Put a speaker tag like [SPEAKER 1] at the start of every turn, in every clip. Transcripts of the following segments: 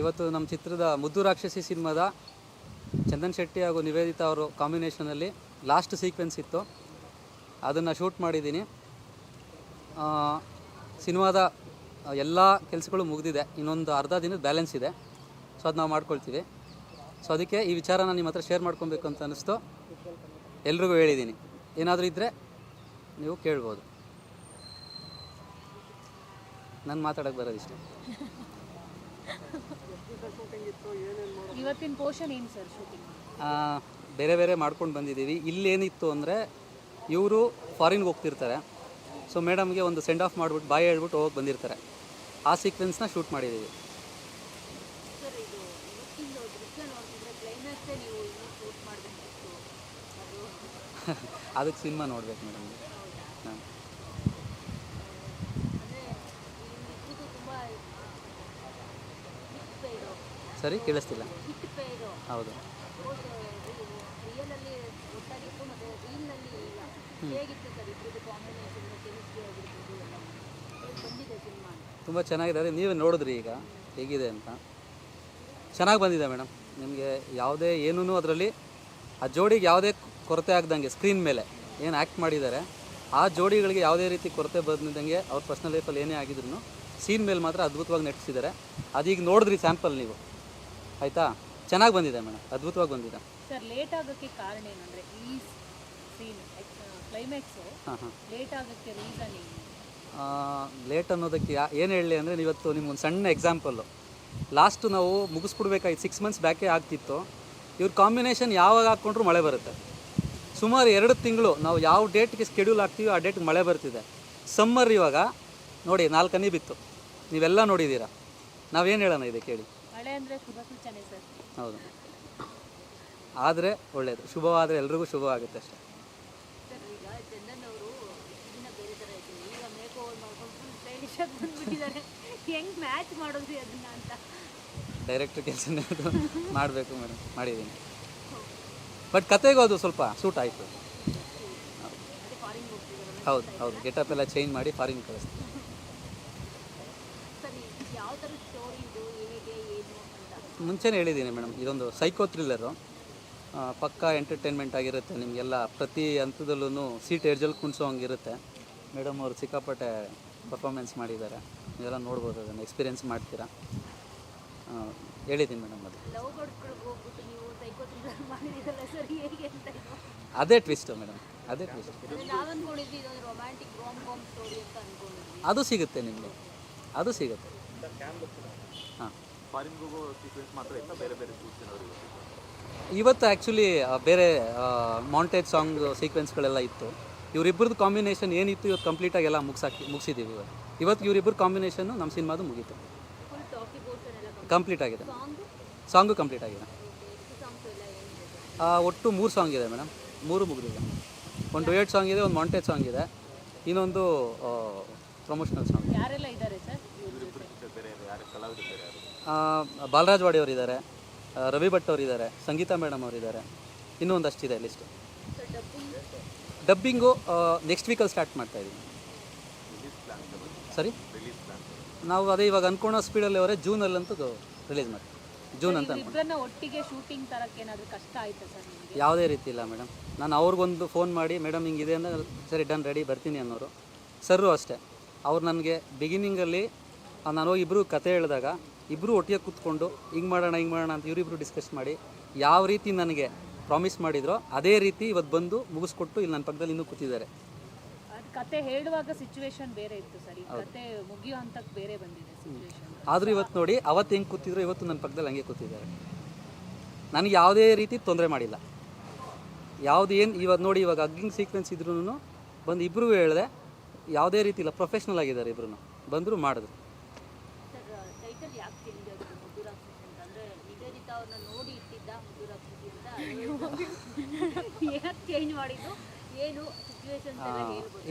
[SPEAKER 1] ಇವತ್ತು ನಮ್ಮ ಚಿತ್ರದ ಮುದ್ದು ರಾಕ್ಷಸಿ ಸಿನಿಮಾದ ಚಂದನ್ ಶೆಟ್ಟಿ ಹಾಗೂ ನಿವೇದಿತಾ ಅವರು ಕಾಂಬಿನೇಷನಲ್ಲಿ ಲಾಸ್ಟ್ ಸೀಕ್ವೆನ್ಸ್ ಇತ್ತು, ಅದನ್ನು ಶೂಟ್ ಮಾಡಿದ್ದೀನಿ. ಸಿನಿಮಾದ ಎಲ್ಲ ಕೆಲಸಗಳು ಮುಗಿದಿದೆ, ಇನ್ನೊಂದು ಅರ್ಧ ದಿನದ ಬ್ಯಾಲೆನ್ಸ್ ಇದೆ. ಸೊ ಅದು ನಾವು ಮಾಡ್ಕೊಳ್ತೀವಿ. ಸೊ ಅದಕ್ಕೆ ಈ ವಿಚಾರನ ನಿಮ್ಮ ಹತ್ರ ಶೇರ್ ಮಾಡ್ಕೊಬೇಕು ಅಂತ ಅನ್ನಿಸ್ತು. ಎಲ್ರಿಗೂ ಹೇಳಿದ್ದೀನಿ, ಏನಾದರೂ ಇದ್ದರೆ ನೀವು ಕೇಳ್ಬೋದು. ನಾನು ಮಾತಾಡೋಕ್ಕೆ ಬರೋದಿಷ್ಟ.
[SPEAKER 2] ಇವತ್ತಿನ ಪೋರ್ಷನ್ ಏನು ಸರ್ ಶೂಟಿಂಗ್?
[SPEAKER 1] ಬೇರೆ ಬೇರೆ ಮಾಡ್ಕೊಂಡು ಬಂದಿದ್ದೀವಿ. ಇಲ್ಲೇನಿತ್ತು ಅಂದರೆ ಇವರು ಫಾರಿನ್ಗೆ ಹೋಗ್ತಿರ್ತಾರೆ. ಸೊ ಮೇಡಮ್ಗೆ ಒಂದು ಸೆಂಡ್ ಆಫ್ ಮಾಡಿಬಿಟ್ಟು ಬಾಯ್ ಹೇಳ್ಬಿಟ್ಟು ಹೋಗಿ ಬಂದಿರ್ತಾರೆ. ಆ ಸೀಕ್ವೆನ್ಸ್ನ ಶೂಟ್ ಮಾಡಿದ್ದೀವಿ. ಅದಕ್ಕೆ ಸಿನಿಮಾ ನೋಡ್ಬೇಕು ಮೇಡಮ್. ಹಾಂ, ಸರಿ ಕೇಳಿಸ್ತಿಲ್ಲ. ಹೌದು, ತುಂಬ ಚೆನ್ನಾಗಿದೆ. ಅದೇ ನೀವೇ ನೋಡಿದ್ರಿ ಈಗ ಹೇಗಿದೆ ಅಂತ. ಚೆನ್ನಾಗಿ ಬಂದಿದೆ ಮೇಡಮ್. ನಿಮಗೆ ಯಾವುದೇ ಏನೂ ಅದರಲ್ಲಿ ಆ ಜೋಡಿಗೆ ಯಾವುದೇ ಕೊರತೆ ಆಗದಂಗೆ ಸ್ಕ್ರೀನ್ ಮೇಲೆ ಏನು ಆ್ಯಕ್ಟ್ ಮಾಡಿದ್ದಾರೆ ಆ ಜೋಡಿಗಳಿಗೆ ಯಾವುದೇ ರೀತಿ ಕೊರತೆ ಬಂದಿದ್ದಂಗೆ ಅವ್ರ ಪರ್ಸ್ನಲ್ ಲೈಫಲ್ಲಿ ಏನೇ ಆಗಿದ್ರು ಸೀನ್ ಮೇಲೆ ಮಾತ್ರ ಅದ್ಭುತವಾಗಿ ನಟಿಸಿದ್ದಾರೆ. ಅದೀಗ ನೋಡಿದ್ರಿ ಸ್ಯಾಂಪಲ್ ನೀವು, ಆಯಿತಾ? ಚೆನ್ನಾಗಿ ಬಂದಿದೆ ಮೇಡಮ್, ಅದ್ಭುತವಾಗಿ ಬಂದಿದೆ.
[SPEAKER 2] ಸರ್, ಲೇಟ್ ಆಗೋಕ್ಕೆ ಕಾರಣ ಏನಂದರೆ ಈ ಸೀನ್ ಕ್ಲೈಮ್ಯಾಕ್ಸು ಲೇಟ್ ಆಗೋಕ್ಕೆ ರೀಸನ್ ಏನು?
[SPEAKER 1] ಲೇಟ್ ಅನ್ನೋದಕ್ಕೆ ಏನು ಹೇಳಲಿ ಅಂದರೆ, ಇವತ್ತು ನಿಮ್ಗೊಂದು ಸಣ್ಣ ಎಕ್ಸಾಂಪಲ್ಲು. ಲಾಸ್ಟು ನಾವು ಮುಗಿಸ್ಬಿಡ್ಬೇಕಾಯ್ತು, 6 months ಬ್ಯಾಕೇ ಆಗ್ತಿತ್ತು. ಇವ್ರ ಕಾಂಬಿನೇಷನ್ ಯಾವಾಗ ಹಾಕ್ಕೊಂಡ್ರೂ ಮಳೆ ಬರುತ್ತೆ. ಸುಮಾರು 2 ತಿಂಗಳು ನಾವು ಯಾವ ಡೇಟ್ಗೆ ಸ್ಕೆಡ್ಯೂಲ್ ಹಾಕ್ತೀವಿ ಆ ಡೇಟ್ಗೆ ಮಳೆ ಬರ್ತಿದೆ. ಸಮ್ಮರ್ ಇವಾಗ ನೋಡಿ 4 ಹನಿ ಬಿತ್ತು, ನೀವೆಲ್ಲ ನೋಡಿದ್ದೀರಾ. ನಾವೇನು ಹೇಳೋಣ ಇದೆ ಕೇಳಿ?
[SPEAKER 2] ಮಳೆ ಅಂದರೆ ಶುಭ ಸೂಚನೆ ಸರ್.
[SPEAKER 1] ಹೌದು, ಆದರೆ ಒಳ್ಳೆಯದು. ಶುಭವಾದರೆ ಎಲ್ರಿಗೂ ಶುಭವಾಗುತ್ತೆ ಅಷ್ಟೇ.
[SPEAKER 2] ಸರ್, ಈಗ ಚಂದನ್ ಅವರು ಬೇರೆ ಥರ ಇತ್ತು, ಈಗ ಮೇಕ್ ಓವರ್ ಮಾಡ್ಕೊಂಡು ಫುಲ್ ಸ್ಟೈಲಿಶ್ ಆಗಿ ಬಂದುಬಿಟ್ಟಿದ್ದಾರೆ. ಹೆಂಗೆ ಮ್ಯಾಚ್ ಮಾಡೋದು ಅದನ್ನ ಅಂತ
[SPEAKER 1] ಡೈರೆಕ್ಟ್ರ್ ಕೆಲಸನೇ ಅದು ಮಾಡಬೇಕು ಮೇಡಮ್, ಮಾಡಿದ್ದೀನಿ. ಬಟ್ ಕತೆಗೂ ಅದು ಸ್ವಲ್ಪ ಸೂಟ್ ಆಯಿತು. ಹೌದು ಹೌದು, ಗೆಟಪ್ ಎಲ್ಲ ಚೇಂಜ್ ಮಾಡಿ ಫಾರಿನ್ ಕಳಿಸ್ತೀವಿ. ಮುಂಚೆನೇ ಹೇಳಿದ್ದೀನಿ ಮೇಡಮ್, ಇದೊಂದು ಸೈಕೋ ಥ್ರಿಲ್ಲರು, ಪಕ್ಕಾ ಎಂಟರ್ಟೈನ್ಮೆಂಟ್ ಆಗಿರುತ್ತೆ. ನಿಮಗೆಲ್ಲ ಪ್ರತಿ ಹಂತದಲ್ಲೂ ಸೀಟ್ ಎಡ್ಜಲ್ಲಿ ಕುಣಿಸೋ ಹಂಗಿರುತ್ತೆ. ಮೇಡಮ್ ಅವರು ಸಿಕ್ಕಾಪಟ್ಟೆ ಪರ್ಫಾರ್ಮೆನ್ಸ್ ಮಾಡಿದ್ದಾರೆ, ನೀವೆಲ್ಲ ನೋಡ್ಬೋದು, ಅದನ್ನು ಎಕ್ಸ್ಪೀರಿಯೆನ್ಸ್ ಮಾಡ್ತೀರಾ. ಹೇಳಿದ್ದೀನಿ ಮೇಡಮ್. ಅದು ಅದೇ ಟ್ವಿಸ್ಟು ಮೇಡಮ್, ಅದೇ ಟ್ವಿಸ್ಟ್. ಅದು ಸಿಗುತ್ತೆ ನಿಮಗೆ, ಅದು ಸಿಗುತ್ತೆ. ಹಾಂ, ಇವತ್ತು ಆ್ಯಕ್ಚುಲಿ ಬೇರೆ ಮಾಂಟೇಜ್ ಸಾಂಗ್ ಸೀಕ್ವೆನ್ಸ್ಗಳೆಲ್ಲ ಇತ್ತು. ಇವರಿಬ್ಬರದ್ದು ಕಾಂಬಿನೇಷನ್ ಏನಿತ್ತು ಇವತ್ತು ಕಂಪ್ಲೀಟಾಗಿ ಎಲ್ಲ ಮುಗಿಸಿದ್ದೀವಿ. ಇವತ್ತು ಇವರಿಬ್ಬರು ಕಾಂಬಿನೇಷನ್ನು ನಮ್ಮ ಸಿನಿಮಾದು ಮುಗೀತು, ಕಂಪ್ಲೀಟ್ ಆಗಿದೆ. ಸಾಂಗು ಕಂಪ್ಲೀಟ್ ಆಗಿದೆ. ಒಟ್ಟು 3 ಸಾಂಗ್ ಇದೆ ಮೇಡಮ್, 3 ಮುಗಿದಿದೆ. ಒಂದು ಡುಯೆಟ್ ಸಾಂಗ್ ಇದೆ, ಒಂದು ಮಾಂಟೇಜ್ ಸಾಂಗ್ ಇದೆ, ಇನ್ನೊಂದು ಪ್ರಮೋಷನಲ್ ಸಾಂಗ್.
[SPEAKER 2] ಯಾರೆಲ್ಲ ಇದ್ದಾರೆ ಸರ್?
[SPEAKER 1] ಬಾಲರಾಜ್ ವಾಡಿ ಅವರು ಇದ್ದಾರೆ, ರವಿ ಭಟ್ ಅವರು ಇದ್ದಾರೆ, ಸಂಗೀತಾ ಮೇಡಮ್ ಅವರು ಇದ್ದಾರೆ, ಇನ್ನೂ ಒಂದಷ್ಟಿದೆ ಲಿಸ್ಟ್. ಡಬ್ಬಿಂಗು ನೆಕ್ಸ್ಟ್ ವೀಕಲ್ಲಿ ಸ್ಟಾರ್ಟ್ ಮಾಡ್ತಾಯಿದ್ದೀವಿ. ಸರಿ, ನಾವು ಅದೇ ಇವಾಗ ಅನ್ಕೊಳ್ಳೋ ಸ್ಪೀಡಲ್ಲಿ ಅವರೇ ಜೂನಲ್ಲಂತೂ ರಿಲೀಸ್ ಮಾಡ್ತೀವಿ. ಜೂನ್ ಅಂತ
[SPEAKER 2] ಒಟ್ಟಿಗೆ ಶೂಟಿಂಗ್ ತರಕ್ಕೆ ಏನಾದರೂ ಕಷ್ಟ ಆಯ್ತಾ ಸರ್?
[SPEAKER 1] ಯಾವುದೇ ರೀತಿ ಇಲ್ಲ ಮೇಡಮ್. ನಾನು ಅವ್ರಿಗೊಂದು ಫೋನ್ ಮಾಡಿ ಮೇಡಮ್ ಹಿಂಗಿದೆ ಅಂದರೆ ಸರಿ ಡನ್ ರೆಡಿ ಬರ್ತೀನಿ ಅನ್ನೋರು. ಸರ್ರು ಅಷ್ಟೇ, ಅವ್ರು ನನಗೆ ಬಿಗಿನಿಂಗಲ್ಲಿ ನಾನು ಹೋಗಿ ಇಬ್ಬರು ಕತೆ ಹೇಳಿದಾಗ ಇಬ್ಬರು ಒಟ್ಟಿಗೆ ಕೂತ್ಕೊಂಡು ಹಿಂಗೆ ಮಾಡೋಣ ಅಂತ ಇವರಿಬ್ಬರು ಡಿಸ್ಕಸ್ ಮಾಡಿ ಯಾವ ರೀತಿ ನನಗೆ ಪ್ರಾಮಿಸ್ ಮಾಡಿದ್ರೋ ಅದೇ ರೀತಿ ಇವತ್ತು ಬಂದು ಮುಗಿಸ್ಕೊಟ್ಟು ಇಲ್ಲಿ ನನ್ನ ಪಕ್ಕದಲ್ಲಿ ಇನ್ನೂ ಕೂತಿದ್ದಾರೆ.
[SPEAKER 2] ಕತೆ ಹೇಳುವಾಗ ಸಿಚುವೇಶನ್ ಬೇರೆ ಇತ್ತು ಸರ್, ಕತೆ ಮುಗಿಯೋ ಹಂತಕ್ಕೆ ಬೇರೆ ಬಂದಿದೆ ಸಿಚುವೇಶನ್.
[SPEAKER 1] ಆದರೂ ಇವತ್ತು ನೋಡಿ, ಅವತ್ತು ಹೆಂಗೆ ಕೂತಿದ್ರು ಇವತ್ತು ನನ್ನ ಪಕ್ಕದಲ್ಲಿ ಹಂಗೆ ಕೂತಿದ್ದಾರೆ. ನನಗೆ ಯಾವುದೇ ರೀತಿ ತೊಂದರೆ ಮಾಡಿಲ್ಲ. ಏನು ಇವತ್ತು ನೋಡಿ, ಇವಾಗ ಅಗ್ಗಿಂಗ್ ಸೀಕ್ವೆನ್ಸ್ ಇದ್ರೂ ಬಂದು ಇಬ್ಬರಿಗೂ ಹೇಳಿದೆ, ಯಾವುದೇ ರೀತಿ ಇಲ್ಲ, ಪ್ರೊಫೆಷ್ನಲ್ ಆಗಿದ್ದಾರೆ ಇಬ್ಬರು, ಬಂದರು ಮಾಡಿದ್ರು.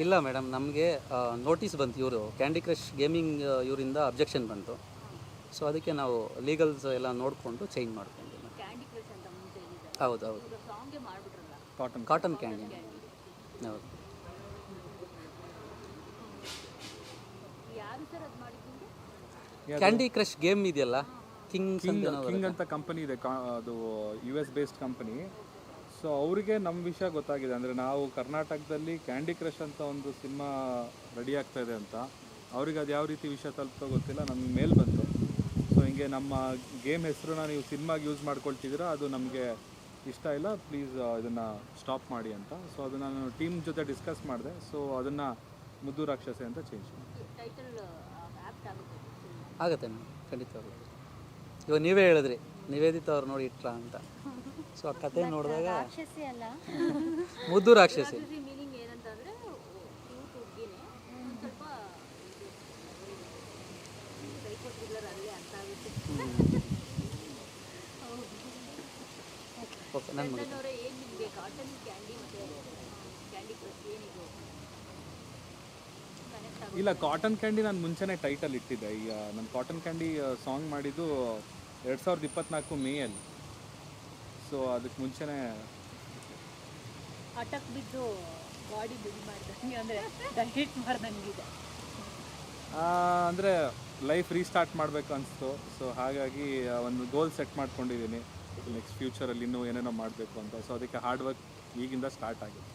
[SPEAKER 1] ಇಲ್ಲ ಮೇಡಮ್, ನಮಗೆ ನೋಟಿಸ್ ಬಂತು, ಇವರು ಕ್ಯಾಂಡಿ ಕ್ರಶ್ ಗೇಮಿಂಗ್ ಇವರಿಂದ ಅಬ್ಜೆಕ್ಷನ್ ಬಂತು. ಸೊ ಅದಕ್ಕೆ ನಾವು ಲೀಗಲ್ಸ್ ಎಲ್ಲ ನೋಡಿಕೊಂಡು ಚೇಂಜ್ ಮಾಡ್ಕೊಂಡು. ಹೌದು ಹೌದು, ಕಾಟನ್ ಕ್ಯಾಂಡಿ. ಹೌದು, ಕ್ಯಾಂಡಿ ಕ್ರಶ್ ಗೇಮ್ ಇದೆಯಲ್ಲ ಕಿಂಗ್ಸ್
[SPEAKER 3] ಕಿಂಗ್ ಅಂತ ಕಂಪನಿ ಇದೆ, ಅದು US ಬೇಸ್ಡ್ ಕಂಪನಿ. ಸೊ ಅವರಿಗೆ ನಮ್ಮ ವಿಷಯ ಗೊತ್ತಾಗಿದೆ, ಅಂದರೆ ನಾವು ಕರ್ನಾಟಕದಲ್ಲಿ ಕ್ಯಾಂಡಿ ಕ್ರಷ್ ಅಂತ ಒಂದು ಸಿನಿಮಾ ರೆಡಿ ಆಗ್ತಾ ಇದೆ ಅಂತ. ಅವ್ರಿಗೆ ಅದು ಯಾವ ರೀತಿ ವಿಷಯ ತಲುಪ್ತೋ ಗೊತ್ತಿಲ್ಲ, ನಮಗೆ ಮೇಲ್ ಬಂತು. ಸೊ ಹಿಂಗೆ ನಮ್ಮ ಗೇಮ್ ಹೆಸರನ್ನ ನೀವು ಸಿನಿಮಾಗೆ ಯೂಸ್ ಮಾಡ್ಕೊಳ್ತಿದ್ದೀರಾ, ಅದು ನಮಗೆ ಇಷ್ಟ ಇಲ್ಲ, ಪ್ಲೀಸ್ ಇದನ್ನು ಸ್ಟಾಪ್ ಮಾಡಿ ಅಂತ. ಸೊ ಅದನ್ನು ನಾನು ಟೀಮ್ ಜೊತೆ ಡಿಸ್ಕಸ್ ಮಾಡಿದೆ. ಸೊ ಅದನ್ನು ಮುದ್ದು ರಾಕ್ಷಸೆ ಅಂತ ಚೇಂಜ್ ಮಾಡಿ.
[SPEAKER 2] ಟೈಟಲ್ ಆ್ಯಪ್ಟ್ ಆಗುತ್ತೆ.
[SPEAKER 1] ಆಗುತ್ತೆ ಮೇಡಮ್, ಖಂಡಿತವಾಗ್ಲೂ. ಇವಾಗ ನೀವೇ ಹೇಳಿದ್ರಿ ನಿವೇದಿತ ಅವ್ರು ನೋಡಿ ಇಟ್ರಾ ಅಂತ. ಸೊ ಆ ಕತೆ ನೋಡಿದಾಗ
[SPEAKER 2] ರಾಕ್ಷಸಿ ಅಲ್ಲ,
[SPEAKER 1] ಮುದ್ದು ರಾಕ್ಷಸಿ.
[SPEAKER 2] ಮೀನಿಂಗ್ ಏನಂತಂದ್ರೆ ಕ್ಯೂಟ್ ಹುಡುಗಿನೇ, ಸ್ವಲ್ಪ ಸೈಕೋ ಥ್ರಿಲ್ಲರ್ ಅಲ್ಲೇ ಅರ್ಥ ಆಗುತ್ತೆ.
[SPEAKER 1] ಓಕೆ, ನಾನು
[SPEAKER 2] ಚಂದನ್ ಏನು ನಿಮಗೆ ಕಾಟನ್ ಕ್ಯಾಂಡಿ ಮತ್ತು ಕ್ಯಾಂಡಿ ಕ್ರಷ್ ಏನಿದು ಕನೆಕ್ಟ್ ಆಗುತ್ತೆ?
[SPEAKER 3] ಇಲ್ಲ, ಕಾಟನ್ ಕ್ಯಾಂಡಿ ನಾನು ಮುಂಚೆನೇ ಟೈಟಲ್ ಇಟ್ಟಿದ್ದೆ. ಈಗ ನಾನು ಕಾಟನ್ ಕ್ಯಾಂಡಿ ಸಾಂಗ್ ಮಾಡಿದ್ದು 2024 ಮೇಯಲ್ಲಿ. ಸೊ ಅದಕ್ಕೆ ಮುಂಚೆನೇ
[SPEAKER 2] ಅಟಕ್ ಬಿದ್ದು ಬಾಡಿ ಬಿಲ್ಡ್ ಮಾಡ್ದಂಗೆ, ಅಂದರೆ ಡಯಟ್ ಮಾಡ್ದಂಗಿದೆ.
[SPEAKER 3] ಅಂದರೆ ಲೈಫ್ ರೀಸ್ಟಾರ್ಟ್ ಮಾಡಬೇಕು ಅನಿಸ್ತು. ಸೊ ಹಾಗಾಗಿ ಒಂದು ಗೋಲ್ ಸೆಟ್ ಮಾಡ್ಕೊಂಡಿದ್ದೀನಿ, ನೆಕ್ಸ್ಟ್ ಫ್ಯೂಚರಲ್ಲಿ ಇನ್ನೂ ಏನೇನೋ ಮಾಡಬೇಕು ಅಂತ. ಸೊ ಅದಕ್ಕೆ ಹಾರ್ಡ್ ವರ್ಕ್ ಈಗಿಂದ ಸ್ಟಾರ್ಟ್ ಆಗಿದೆ.